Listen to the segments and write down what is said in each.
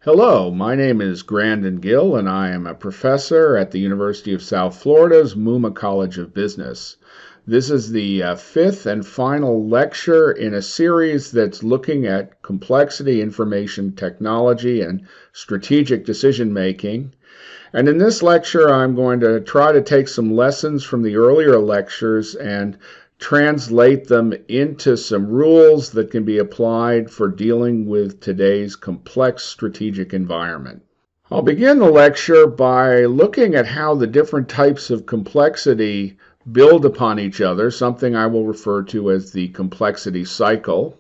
Hello, my name is Grandin Gill, and I am a professor at the University of South Florida's Muma College of Business. This is the fifth and final lecture in a series that's looking at complexity, information technology, and strategic decision making. And in this lecture, I'm going to try to take some lessons from the earlier lectures and translate them into some rules that can be applied for dealing with today's complex strategic environment. I'll begin the lecture by looking at how the different types of complexity build upon each other, something I will refer to as the complexity cycle.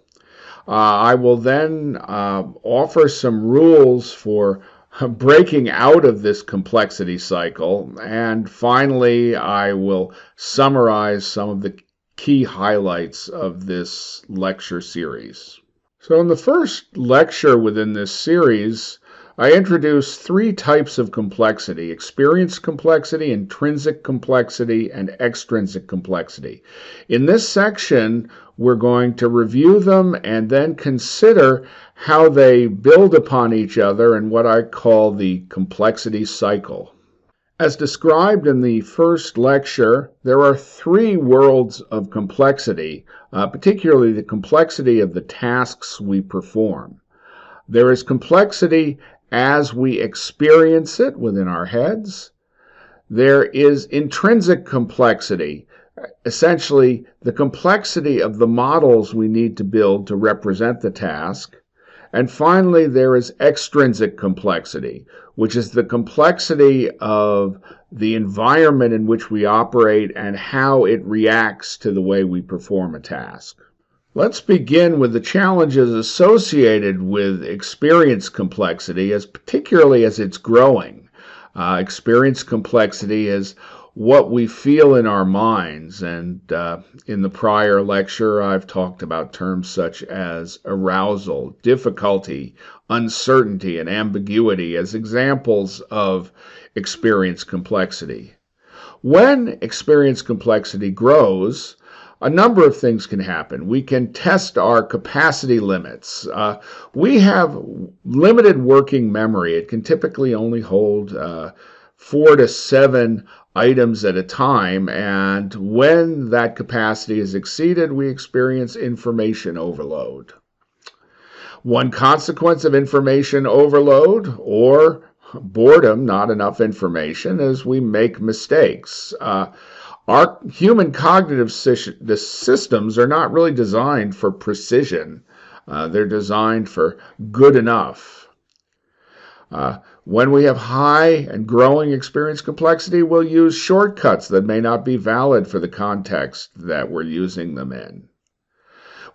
I will then offer some rules for breaking out of this complexity cycle, and finally I will summarize some of the key highlights of this lecture series. So in the first lecture within this series, I introduced three types of complexity: experience complexity, intrinsic complexity, and extrinsic complexity. In this section, we're going to review them and then consider how they build upon each other in what I call the complexity cycle. As described in the first lecture, there are three worlds of complexity, particularly the complexity of the tasks we perform. There is complexity as we experience it within our heads. There is intrinsic complexity, essentially the complexity of the models we need to build to represent the task. And finally, there is extrinsic complexity, which is the complexity of the environment in which we operate and how it reacts to the way we perform a task. Let's begin with the challenges associated with experience complexity, particularly as it's growing. Experience complexity is what we feel in our minds, and in the prior lecture I've talked about terms such as arousal, difficulty, uncertainty, and ambiguity as examples of experience complexity. When experience complexity grows, a number of things can happen. We can test our capacity limits. We have limited working memory. It can typically only hold 4 to 7 items at a time, and when that capacity is exceeded, we experience information overload. One consequence of information overload, or boredom, not enough information, is we make mistakes. Our human cognitive systems are not really designed for precision. They're designed for good enough. When we have high and growing experience complexity, we'll use shortcuts that may not be valid for the context that we're using them in.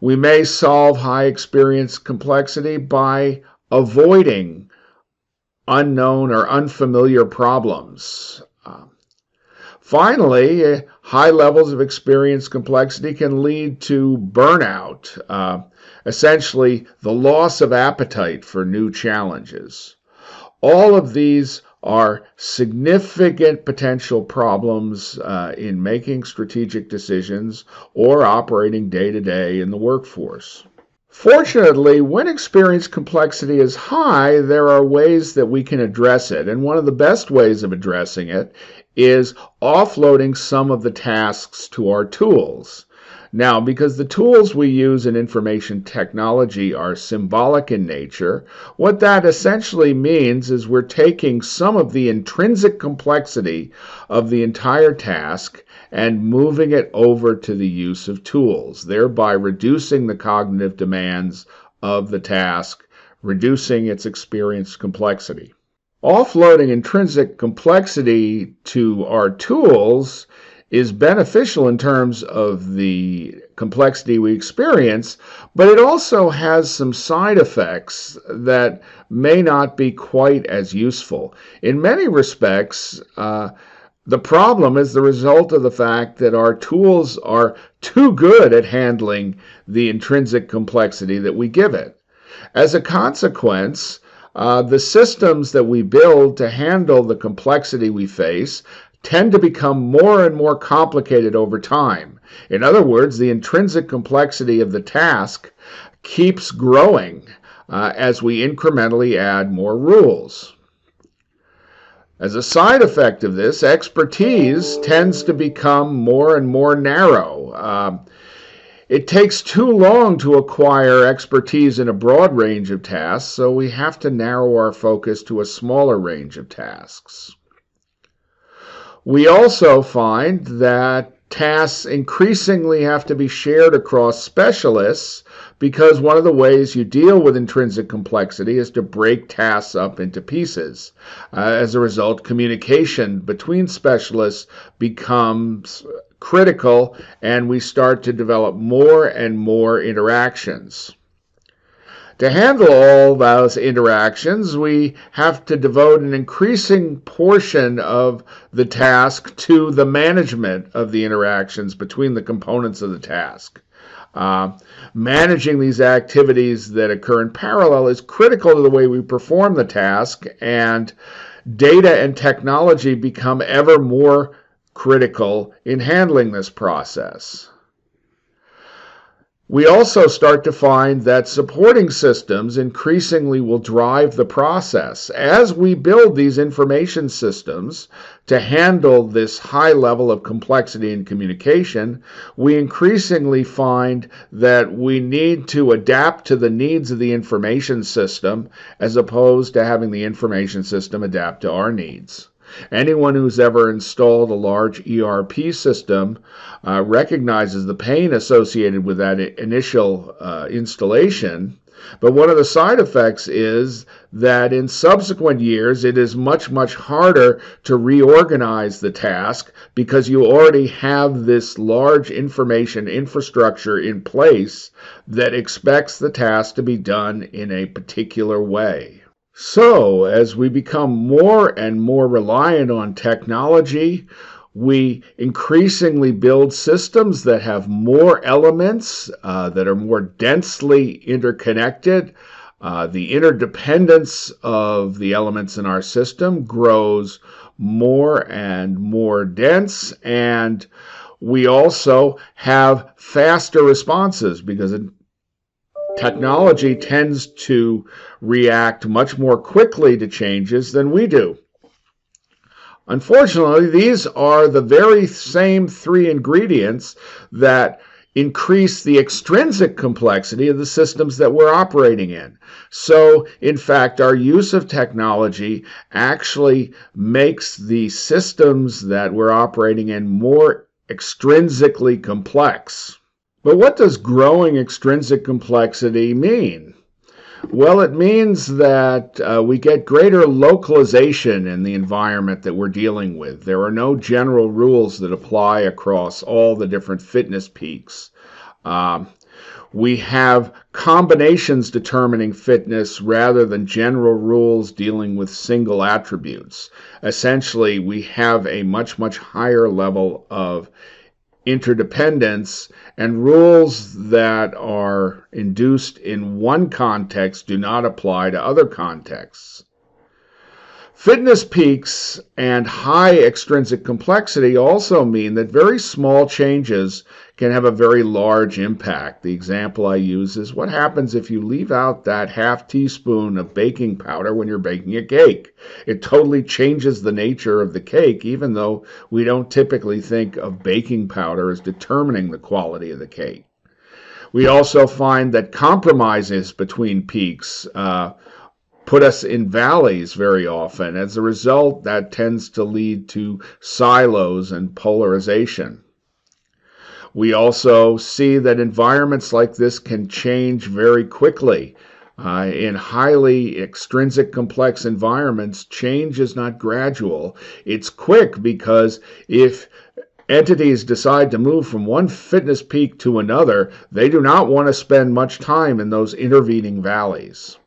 We may solve high experience complexity by avoiding unknown or unfamiliar problems. Finally, high levels of experience complexity can lead to burnout, essentially the loss of appetite for new challenges. All of these are significant potential problems in making strategic decisions or operating day-to-day in the workforce. Fortunately, when experience complexity is high, there are ways that we can address it, and one of the best ways of addressing it is offloading some of the tasks to our tools. Now, because the tools we use in information technology are symbolic in nature, what that essentially means is we're taking some of the intrinsic complexity of the entire task and moving it over to the use of tools, thereby reducing the cognitive demands of the task, reducing its experience complexity. Offloading intrinsic complexity to our tools is beneficial in terms of the complexity we experience, but it also has some side effects that may not be quite as useful. In many respects, the problem is the result of the fact that our tools are too good at handling the intrinsic complexity that we give it. As a consequence, the systems that we build to handle the complexity we face tend to become more and more complicated over time. In other words, the intrinsic complexity of the task keeps growing. as we incrementally add more rules. As a side effect of this, expertise tends to become more and more narrow. It takes too long to acquire expertise in a broad range of tasks, so we have to narrow our focus to a smaller range of tasks. We also find that tasks increasingly have to be shared across specialists because one of the ways you deal with intrinsic complexity is to break tasks up into pieces. As a result, communication between specialists becomes critical, and we start to develop more and more interactions. To handle all those interactions, we have to devote an increasing portion of the task to the management of the interactions between the components of the task. Managing these activities that occur in parallel is critical to the way we perform the task, and data and technology become ever more critical in handling this process. We also start to find that supporting systems increasingly will drive the process. As we build these information systems to handle this high level of complexity in communication, we increasingly find that we need to adapt to the needs of the information system as opposed to having the information system adapt to our needs. Anyone who's ever installed a large ERP system recognizes the pain associated with that initial installation. But one of the side effects is that in subsequent years, it is much, much harder to reorganize the task because you already have this large information infrastructure in place that expects the task to be done in a particular way. So, as we become more and more reliant on technology, we increasingly build systems that have more elements, that are more densely interconnected. The interdependence of the elements in our system grows more and more dense, and we also have faster responses because technology tends to react much more quickly to changes than we do. Unfortunately, these are the very same three ingredients that increase the extrinsic complexity of the systems that we're operating in. So, in fact, our use of technology actually makes the systems that we're operating in more extrinsically complex. But what does growing extrinsic complexity mean? Well, it means that we get greater localization in the environment that we're dealing with. There are no general rules that apply across all the different fitness peaks. We have combinations determining fitness rather than general rules dealing with single attributes. Essentially, we have a much, much higher level of interdependence, and rules that are induced in one context do not apply to other contexts. Fitness peaks and high extrinsic complexity also mean that very small changes can have a very large impact. The example I use is what happens if you leave out that half teaspoon of baking powder when you're baking a cake. It totally changes the nature of the cake, even though we don't typically think of baking powder as determining the quality of the cake. We also find that compromises between peaks put us in valleys very often. As a result, that tends to lead to silos and polarization. We also see that environments like this can change very quickly. In highly extrinsic complex environments, change is not gradual. It's quick because if entities decide to move from one fitness peak to another, they do not want to spend much time in those intervening valleys.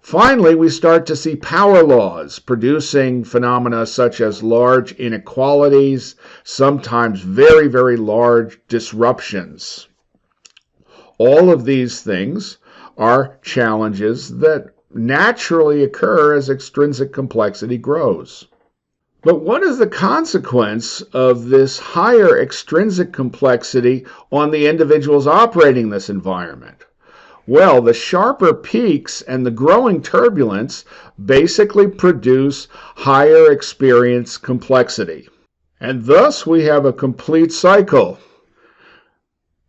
Finally, we start to see power laws producing phenomena such as large inequalities, sometimes very, very large disruptions. All of these things are challenges that naturally occur as extrinsic complexity grows. But what is the consequence of this higher extrinsic complexity on the individuals operating this environment? Well, the sharper peaks and the growing turbulence basically produce higher experience complexity. And thus we have a complete cycle.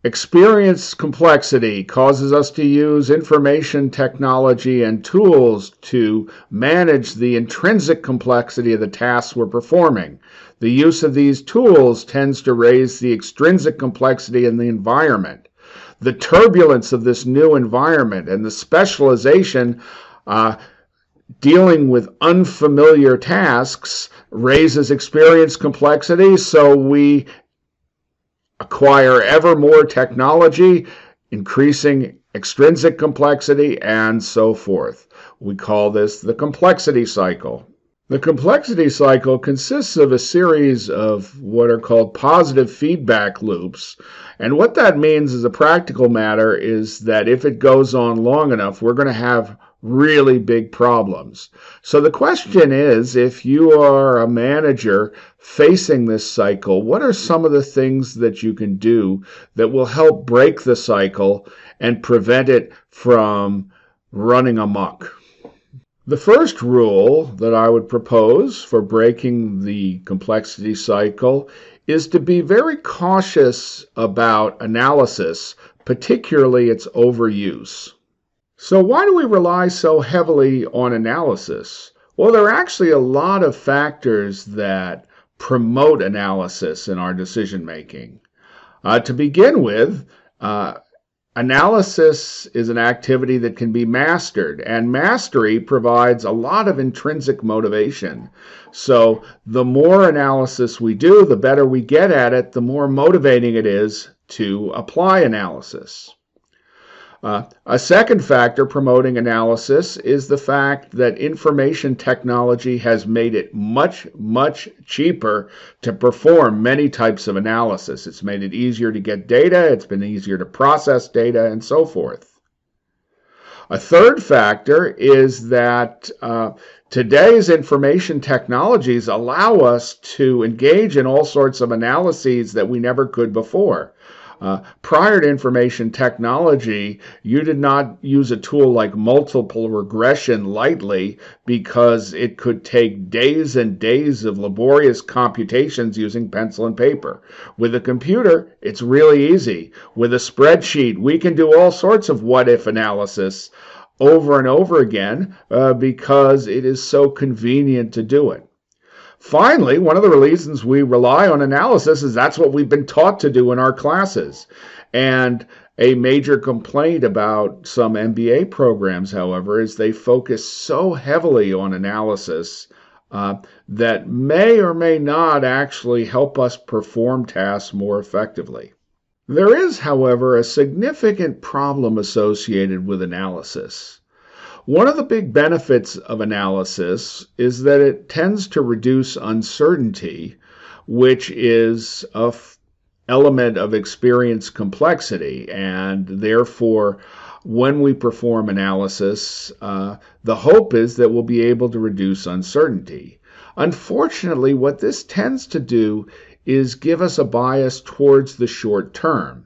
Experience complexity causes us to use information technology and tools to manage the intrinsic complexity of the tasks we're performing. The use of these tools tends to raise the extrinsic complexity in the environment. The turbulence of this new environment and the specialization dealing with unfamiliar tasks raises experience complexity, so we acquire ever more technology, increasing extrinsic complexity, and so forth. We call this the complexity cycle. The complexity cycle consists of a series of what are called positive feedback loops. And what that means as a practical matter is that if it goes on long enough, we're going to have really big problems. So the question is, if you are a manager facing this cycle, what are some of the things that you can do that will help break the cycle and prevent it from running amok? The first rule that I would propose for breaking the complexity cycle is to be very cautious about analysis, particularly its overuse. So why do we rely so heavily on analysis? Well, there are actually a lot of factors that promote analysis in our decision making. To begin with, analysis is an activity that can be mastered, and mastery provides a lot of intrinsic motivation. So the more analysis we do, the better we get at it, the more motivating it is to apply analysis. A second factor promoting analysis is the fact that information technology has made it much, much cheaper to perform many types of analysis. It's made it easier to get data, it's been easier to process data, and so forth. A third factor is that today's information technologies allow us to engage in all sorts of analyses that we never could before. Prior to information technology, you did not use a tool like multiple regression lightly because it could take days and days of laborious computations using pencil and paper. With a computer, it's really easy. With a spreadsheet, we can do all sorts of what-if analysis over and over again because it is so convenient to do it. Finally, one of the reasons we rely on analysis is that's what we've been taught to do in our classes. And a major complaint about some MBA programs, however, is they focus so heavily on analysis that may or may not actually help us perform tasks more effectively. There is, however, a significant problem associated with analysis. One of the big benefits of analysis is that it tends to reduce uncertainty, which is an element of experience complexity, and therefore when we perform analysis, the hope is that we'll be able to reduce uncertainty. Unfortunately, what this tends to do is give us a bias towards the short term.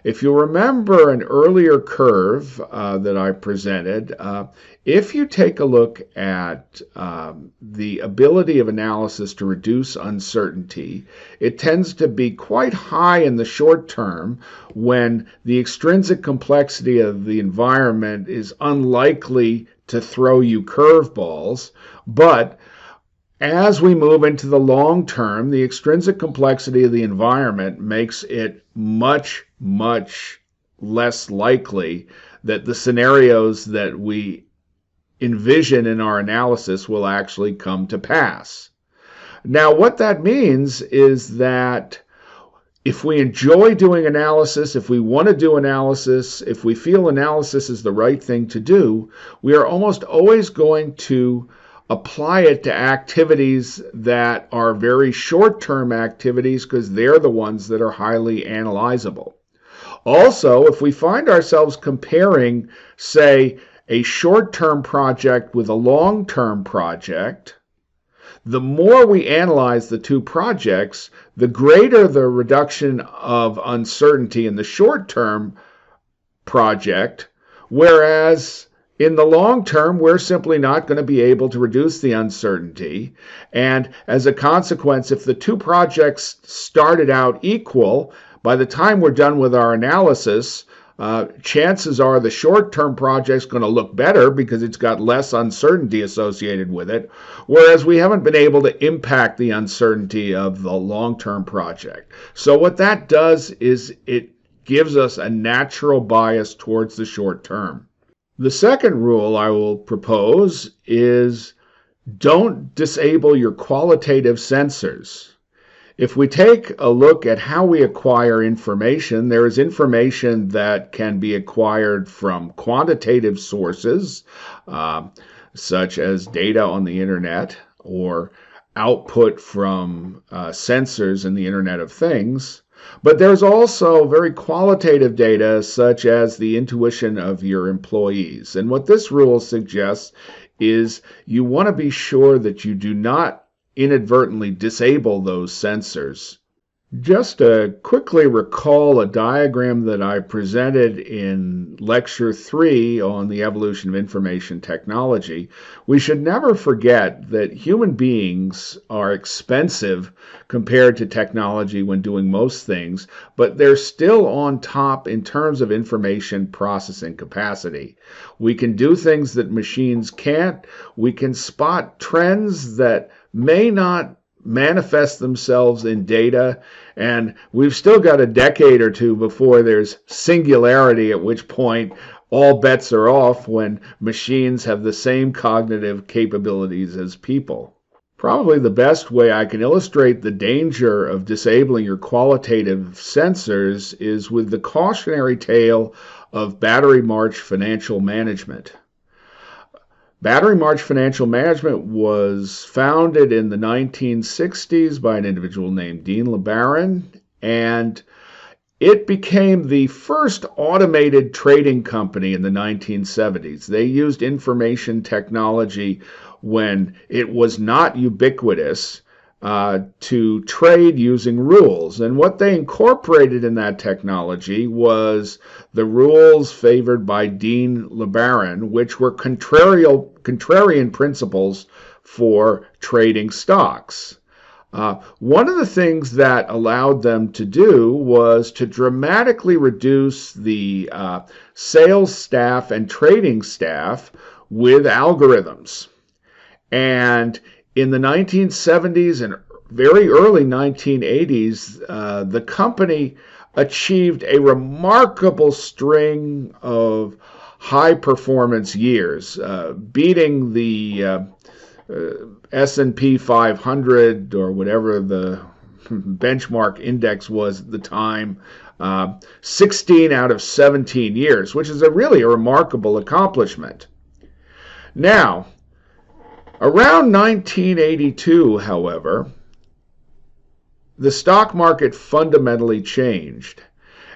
If you remember an earlier curve that I presented, if you take a look at the ability of analysis to reduce uncertainty, it tends to be quite high in the short term when the extrinsic complexity of the environment is unlikely to throw you curveballs, but as we move into the long term, the extrinsic complexity of the environment makes it much, much less likely that the scenarios that we envision in our analysis will actually come to pass. Now, what that means is that if we enjoy doing analysis, if we want to do analysis, if we feel analysis is the right thing to do, we are almost always going to apply it to activities that are very short-term activities because they're the ones that are highly analyzable. Also, if we find ourselves comparing, say, a short-term project with a long-term project, the more we analyze the two projects, the greater the reduction of uncertainty in the short-term project, Whereas in the long term, we're simply not going to be able to reduce the uncertainty. And as a consequence, if the two projects started out equal, by the time we're done with our analysis, chances are the short-term project's going to look better because it's got less uncertainty associated with it, whereas we haven't been able to impact the uncertainty of the long-term project. So what that does is it gives us a natural bias towards the short term. The second rule I will propose is don't disable your qualitative sensors. If we take a look at how we acquire information, there is information that can be acquired from quantitative sources, such as data on the internet or output from sensors in the Internet of Things. But there's also very qualitative data, such as the intuition of your employees. And what this rule suggests is you want to be sure that you do not inadvertently disable those sensors. Just to quickly recall a diagram that I presented in Lecture 3 on the evolution of information technology, we should never forget that human beings are expensive compared to technology when doing most things, but they're still on top in terms of information processing capacity. We can do things that machines can't. We can spot trends that may not manifest themselves in data, and we've still got a decade or two before there's singularity, at which point all bets are off when machines have the same cognitive capabilities as people. Probably the best way I can illustrate the danger of disabling your qualitative sensors is with the cautionary tale of Battery March Financial Management. Battery March Financial Management was founded in the 1960s by an individual named Dean LeBaron, and it became the first automated trading company in the 1970s. They used information technology when it was not ubiquitous to trade using rules. And what they incorporated in that technology was the rules favored by Dean LeBaron, which were contrarian principles for trading stocks. One of the things that allowed them to do was to dramatically reduce the sales staff and trading staff with algorithms. And in the 1970s and very early 1980s, the company achieved a remarkable string of high-performance years, beating the S&P 500 or whatever the benchmark index was at the time, 16 out of 17 years, which is really a remarkable accomplishment. Now, around 1982, however, the stock market fundamentally changed.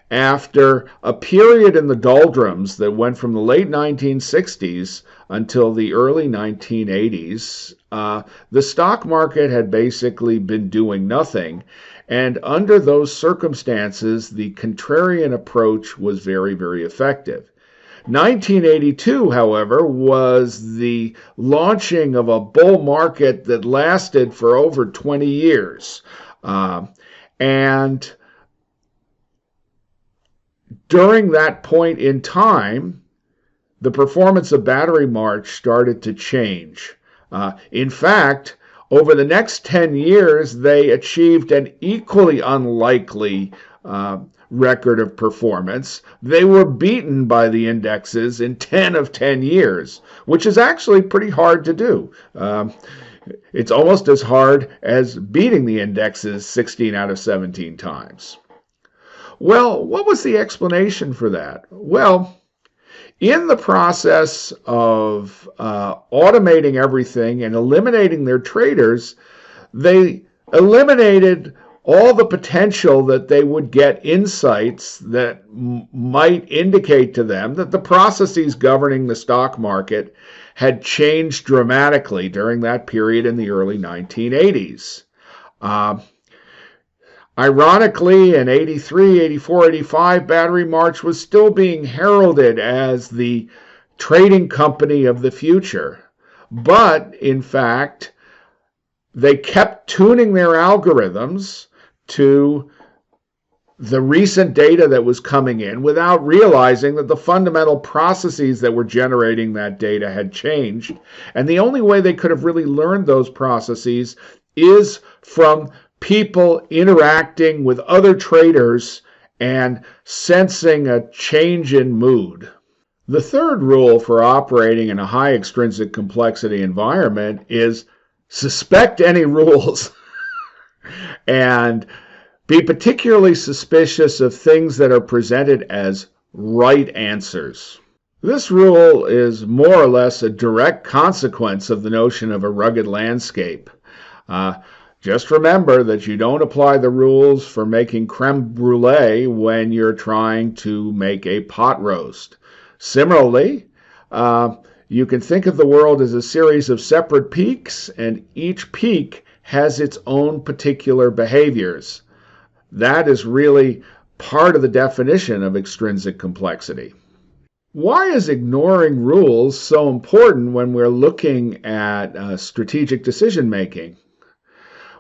After a period in the doldrums that went from the late 1960s until the early 1980s, the stock market had basically been doing nothing. And under those circumstances, the contrarian approach was very, very effective. 1982, however, was the launching of a bull market that lasted for over 20 years. And during that point in time, the performance of Battery March started to change. In fact, over the next 10 years, they achieved an equally unlikely record of performance. They were beaten by the indexes in 10 of 10 years, which is actually pretty hard to do. It's almost as hard as beating the indexes 16 out of 17 times. Well, what was the explanation for that? Well, in the process of automating everything and eliminating their traders, they eliminated all the potential that they would get insights that might indicate to them that the processes governing the stock market had changed dramatically during that period in the early 1980s. Ironically, in 83, 84, 85, Battery March was still being heralded as the trading company of the future. But, in fact, they kept tuning their algorithms to the recent data that was coming in without realizing that the fundamental processes that were generating that data had changed. And the only way they could have really learned those processes is from people interacting with other traders and sensing a change in mood. The third rule for operating in a high extrinsic complexity environment is suspect any rules and be particularly suspicious of things that are presented as right answers. This rule is more or less a direct consequence of the notion of a rugged landscape. Just remember that you don't apply the rules for making creme brulee when you're trying to make a pot roast. Similarly, you can think of the world as a series of separate peaks, and each peak has its own particular behaviors. That is really part of the definition of extrinsic complexity. Why is ignoring rules so important when we're looking at strategic decision making?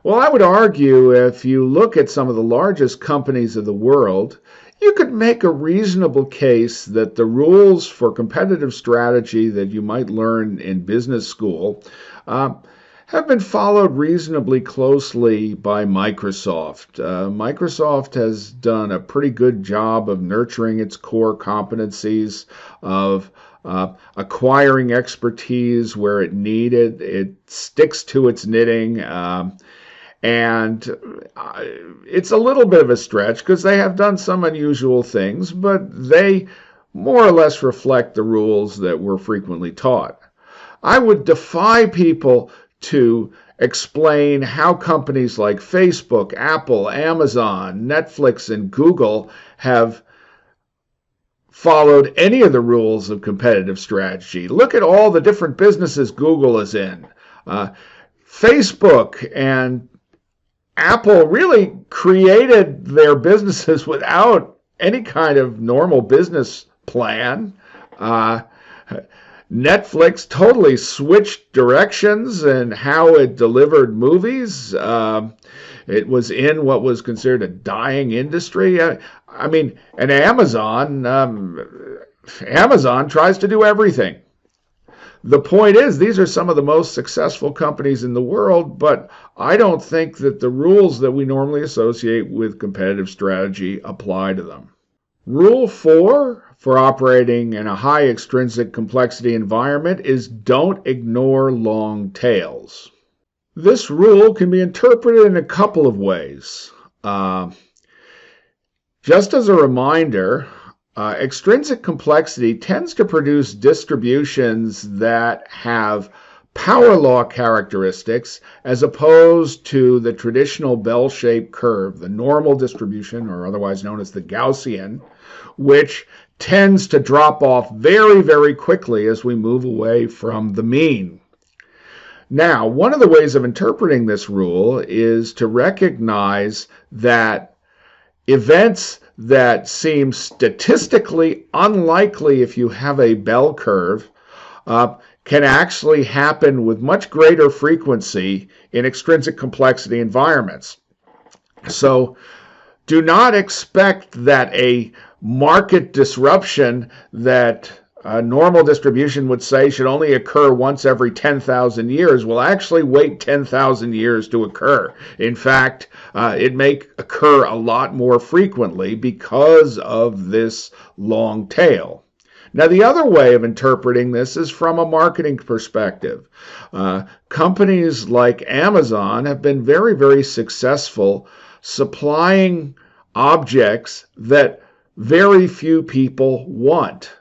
Well, I would argue if you look at some of the largest companies of the world, you could make a reasonable case that the rules for competitive strategy that you might learn in business school have been followed reasonably closely by Microsoft. Microsoft has done a pretty good job of nurturing its core competencies, of acquiring expertise where it needed. It sticks to its knitting. And it's a little bit of a stretch because they have done some unusual things, but they more or less reflect the rules that we're frequently taught. I would defy people to explain how companies like Facebook, Apple, Amazon, Netflix, and Google have followed any of the rules of competitive strategy. Look at all the different businesses Google is in. Facebook and Apple really created their businesses without any kind of normal business plan. Netflix totally switched directions in how it delivered movies. It was in what was considered a dying industry. I mean, and Amazon tries to do everything. The point is, these are some of the most successful companies in the world, but I don't think that the rules that we normally associate with competitive strategy apply to them. Rule 4 for operating in a high extrinsic complexity environment is don't ignore long tails. This rule can be interpreted in a couple of ways. Just as a reminder, extrinsic complexity tends to produce distributions that have power law characteristics as opposed to the traditional bell-shaped curve, the normal distribution, or otherwise known as the Gaussian, which tends to drop off very, very quickly as we move away from the mean. Now, one of the ways of interpreting this rule is to recognize that events that seem statistically unlikely if you have a bell curve can actually happen with much greater frequency in extrinsic complexity environments. So do not expect that a market disruption that a normal distribution would say should only occur once every 10,000 years will actually wait 10,000 years to occur. In fact, it may occur a lot more frequently because of this long tail. Now, the other way of interpreting this is from a marketing perspective. Companies like Amazon have been very, very successful supplying objects that very few people want.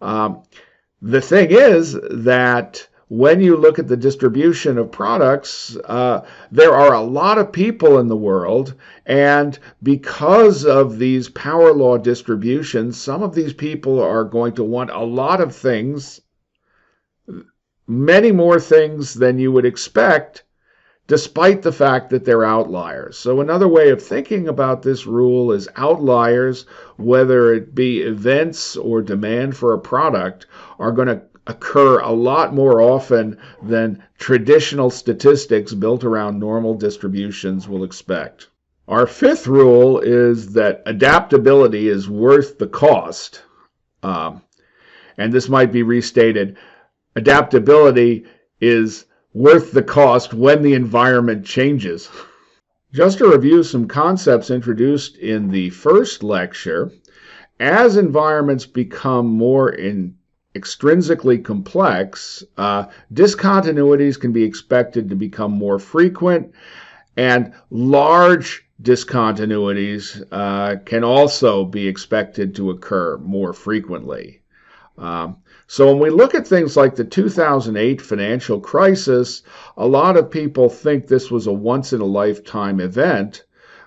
The thing is that when you look at the distribution of products, there are a lot of people in the world, and because of these power law distributions, some of these people are going to want a lot of things, many more things than you would expect, despite the fact that they're outliers. So another way of thinking about this rule is outliers, whether it be events or demand for a product, are going to occur a lot more often than traditional statistics built around normal distributions will expect. Our fifth rule is that adaptability is worth the cost. And this might be restated. Adaptability is worth the cost when the environment changes. Just to review some concepts introduced in the first lecture, as environments become more extrinsically complex, discontinuities can be expected to become more frequent, and large discontinuities can also be expected to occur more frequently. So when we look at things like the 2008 financial crisis, a lot of people think this was a once-in-a-lifetime event,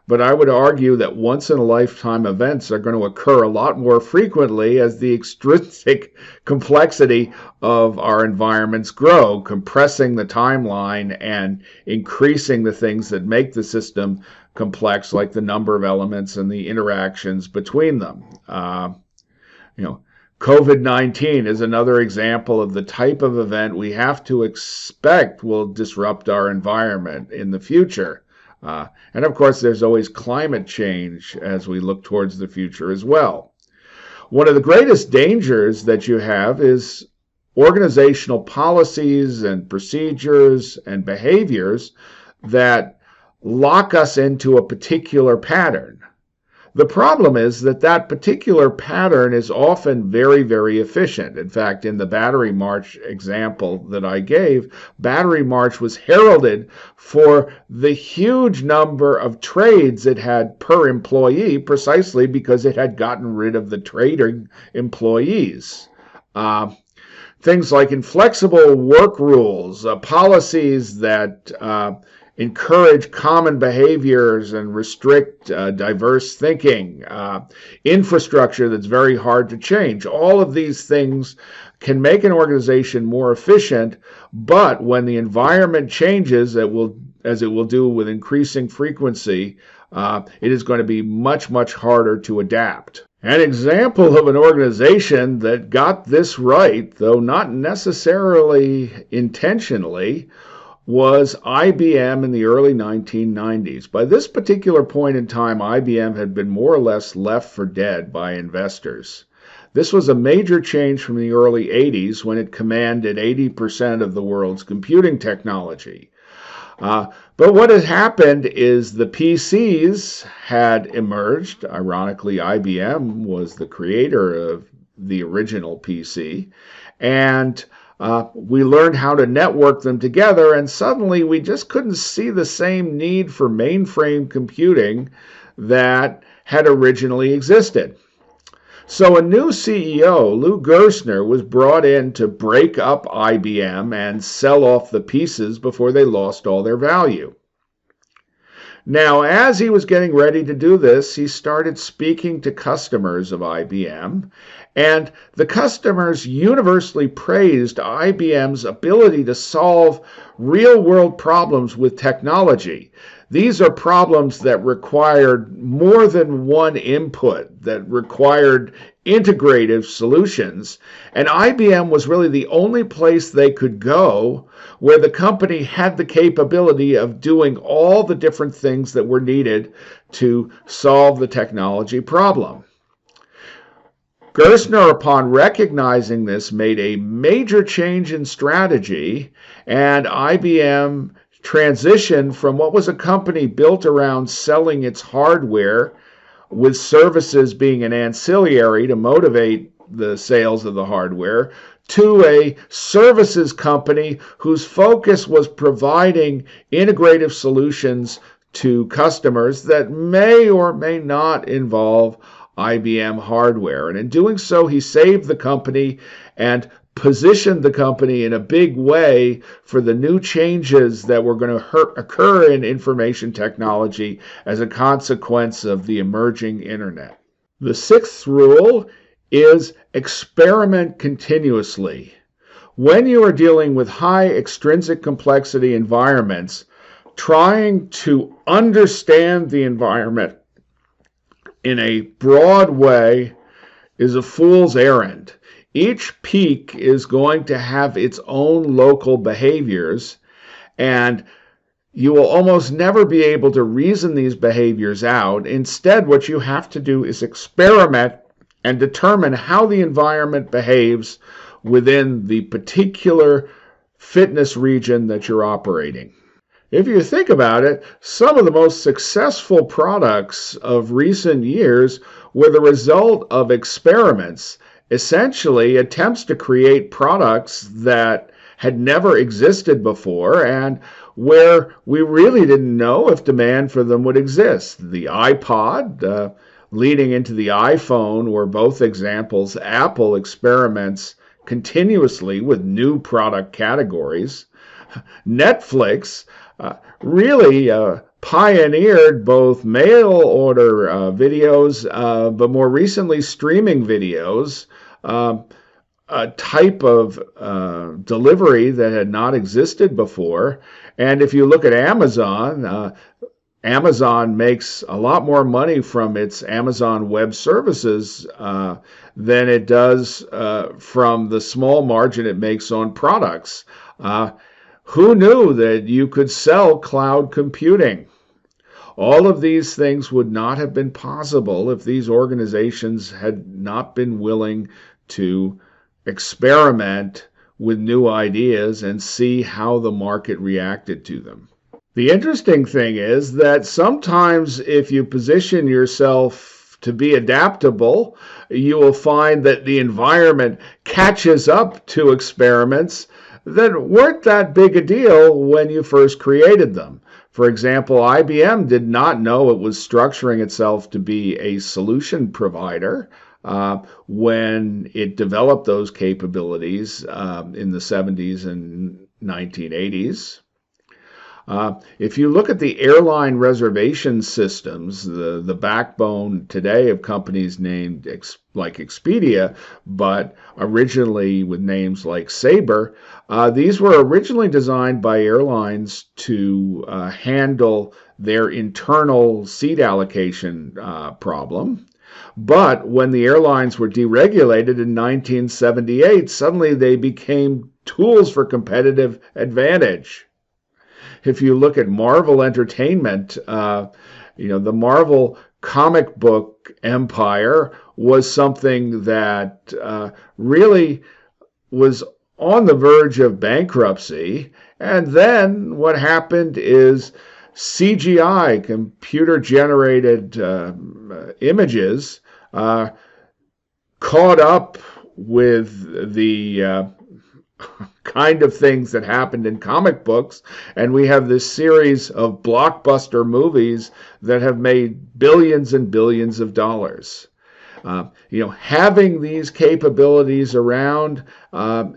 but I would argue that once-in-a-lifetime events are going to occur a lot more frequently as the extrinsic complexity of our environments grow, compressing the timeline and increasing the things that make the system complex, like the number of elements and the interactions between them. COVID-19 is another example of the type of event we have to expect will disrupt our environment in the future. And of course, there's always climate change as we look towards the future as well. One of the greatest dangers that you have is organizational policies and procedures and behaviors that lock us into a particular pattern. The problem is that that particular pattern is often very, very efficient. In fact, in the battery march example that I gave, battery march was heralded for the huge number of trades it had per employee precisely because it had gotten rid of the trading employees. Things like inflexible work rules, policies that encourage common behaviors and restrict diverse thinking, infrastructure that's very hard to change. All of these things can make an organization more efficient, but when the environment changes, as it will do with increasing frequency, it is going to be much, much harder to adapt. An example of an organization that got this right, though not necessarily intentionally, was IBM in the early 1990s. By this particular point in time, IBM had been more or less left for dead by investors. This was a major change from the early 80s when it commanded 80% of the world's computing technology. But what had happened is the PCs had emerged. Ironically, IBM was the creator of the original PC. And we learned how to network them together, and suddenly we just couldn't see the same need for mainframe computing that had originally existed. So a new CEO, Lou Gerstner, was brought in to break up IBM and sell off the pieces before they lost all their value. Now, as he was getting ready to do this, he started speaking to customers of IBM, and the customers universally praised IBM's ability to solve real-world problems with technology. These are problems that required more than one input, that required integrative solutions, and IBM was really the only place they could go where the company had the capability of doing all the different things that were needed to solve the technology problem. Gerstner, upon recognizing this, made a major change in strategy, and IBM transitioned from what was a company built around selling its hardware, with services being an ancillary to motivate the sales of the hardware, to a services company whose focus was providing integrative solutions to customers that may or may not involve IBM hardware. And in doing so, he saved the company and positioned the company in a big way for the new changes that were going to occur in information technology as a consequence of the emerging internet. The sixth rule is experiment continuously. When you are dealing with high extrinsic complexity environments, trying to understand the environment in a broad way is a fool's errand. Each peak is going to have its own local behaviors, and you will almost never be able to reason these behaviors out. Instead, what you have to do is experiment and determine how the environment behaves within the particular fitness region that you're operating. If you think about it, some of the most successful products of recent years were the result of experiments, essentially attempts to create products that had never existed before and where we really didn't know if demand for them would exist. The iPod, leading into the iPhone, were both examples. Apple experiments continuously with new product categories. Netflix really pioneered both mail order videos, but more recently streaming videos, a type of delivery that had not existed before. And if you look at Amazon, Amazon makes a lot more money from its Amazon Web Services than it does from the small margin it makes on products. Who knew that you could sell cloud computing? All of these things would not have been possible if these organizations had not been willing to experiment with new ideas and see how the market reacted to them. The interesting thing is that sometimes if you position yourself to be adaptable, you will find that the environment catches up to experiments that weren't that big a deal when you first created them. For example, IBM did not know it was structuring itself to be a solution provider when it developed those capabilities in the 70s and 1980s. If you look at the airline reservation systems, the backbone today of companies named like Expedia, but originally with names like Sabre, these were originally designed by airlines to handle their internal seat allocation problem. But when the airlines were deregulated in 1978, suddenly they became tools for competitive advantage. If you look at Marvel Entertainment, the Marvel comic book empire was something that really was on the verge of bankruptcy. And then what happened is CGI, computer-generated images, caught up with the kind of things that happened in comic books, and we have this series of blockbuster movies that have made billions and billions of dollars. Having these capabilities around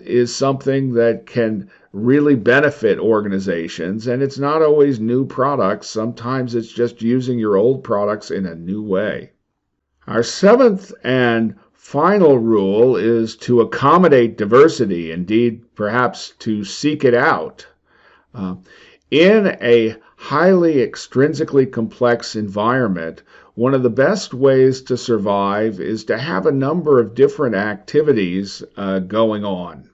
is something that can really benefit organizations, and it's not always new products. Sometimes it's just using your old products in a new way. Our seventh and final rule is to accommodate diversity, indeed, perhaps to seek it out. In a highly extrinsically complex environment, one of the best ways to survive is to have a number of different activities going on.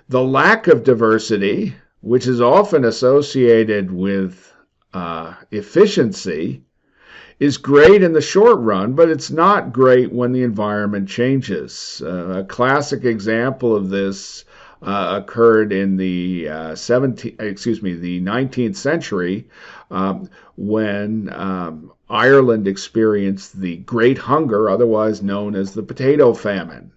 The lack of diversity, which is often associated with efficiency, is great in the short run, but it's not great when the environment changes. A classic example of this occurred in the 19th century when Ireland experienced the Great Hunger, otherwise known as the potato famine.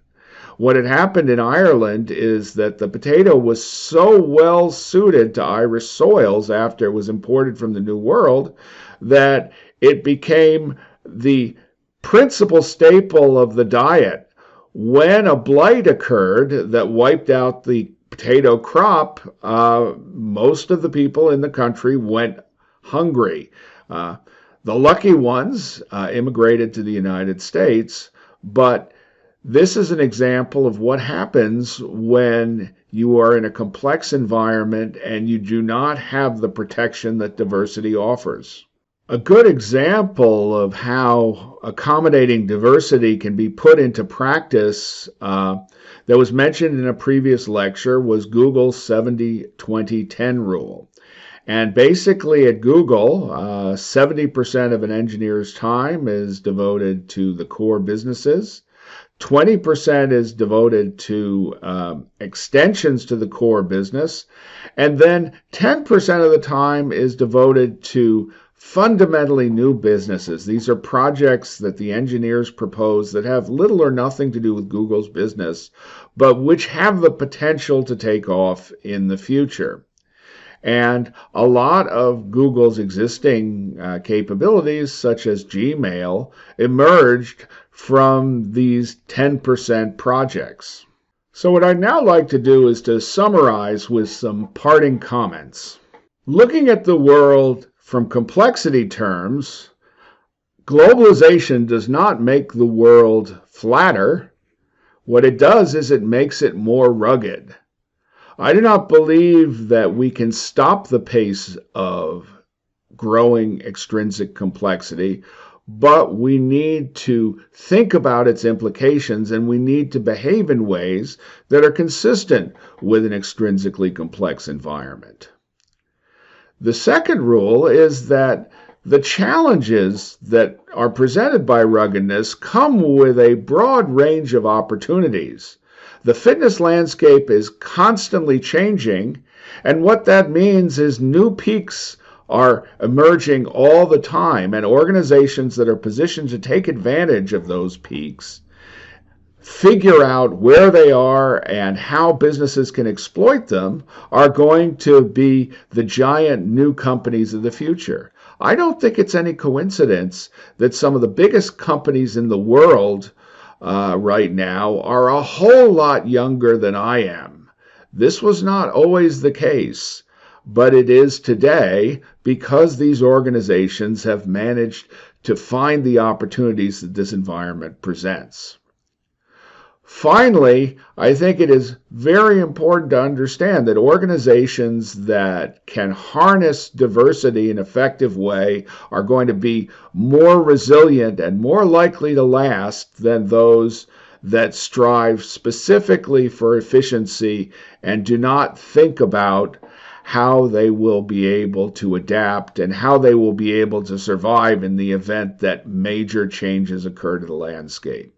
What had happened in Ireland is that the potato was so well suited to Irish soils after it was imported from the New World that it became the principal staple of the diet. When a blight occurred that wiped out the potato crop, most of the people in the country went hungry. The lucky ones immigrated to the United States, but this is an example of what happens when you are in a complex environment and you do not have the protection that diversity offers. A good example of how accommodating diversity can be put into practice that was mentioned in a previous lecture was Google's 70-20-10 rule. And basically at Google, 70% of an engineer's time is devoted to the core businesses. 20% is devoted to extensions to the core business. And then 10% of the time is devoted to fundamentally new businesses. These are projects that the engineers propose that have little or nothing to do with Google's business, but which have the potential to take off in the future. And a lot of Google's existing capabilities, such as Gmail, emerged from these 10% projects. So what I'd now like to do is to summarize with some parting comments. Looking at the world from complexity terms, globalization does not make the world flatter. What it does is it makes it more rugged. I do not believe that we can stop the pace of growing extrinsic complexity, but we need to think about its implications and we need to behave in ways that are consistent with an extrinsically complex environment. The second rule is that the challenges that are presented by ruggedness come with a broad range of opportunities. The fitness landscape is constantly changing, and what that means is new peaks are emerging all the time, and organizations that are positioned to take advantage of those peaks figure out where they are and how businesses can exploit them are going to be the giant new companies of the future. I don't think it's any coincidence that some of the biggest companies in the world right now are a whole lot younger than I am. This was not always the case, but it is today because these organizations have managed to find the opportunities that this environment presents. Finally, I think it is very important to understand that organizations that can harness diversity in an effective way are going to be more resilient and more likely to last than those that strive specifically for efficiency and do not think about how they will be able to adapt and how they will be able to survive in the event that major changes occur to the landscape.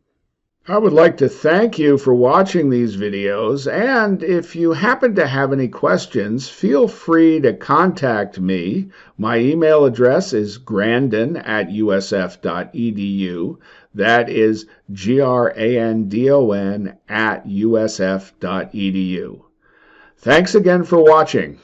I would like to thank you for watching these videos, and if you happen to have any questions, feel free to contact me. My email address is grandon@usf.edu. That is grandon@usf.edu. Thanks again for watching.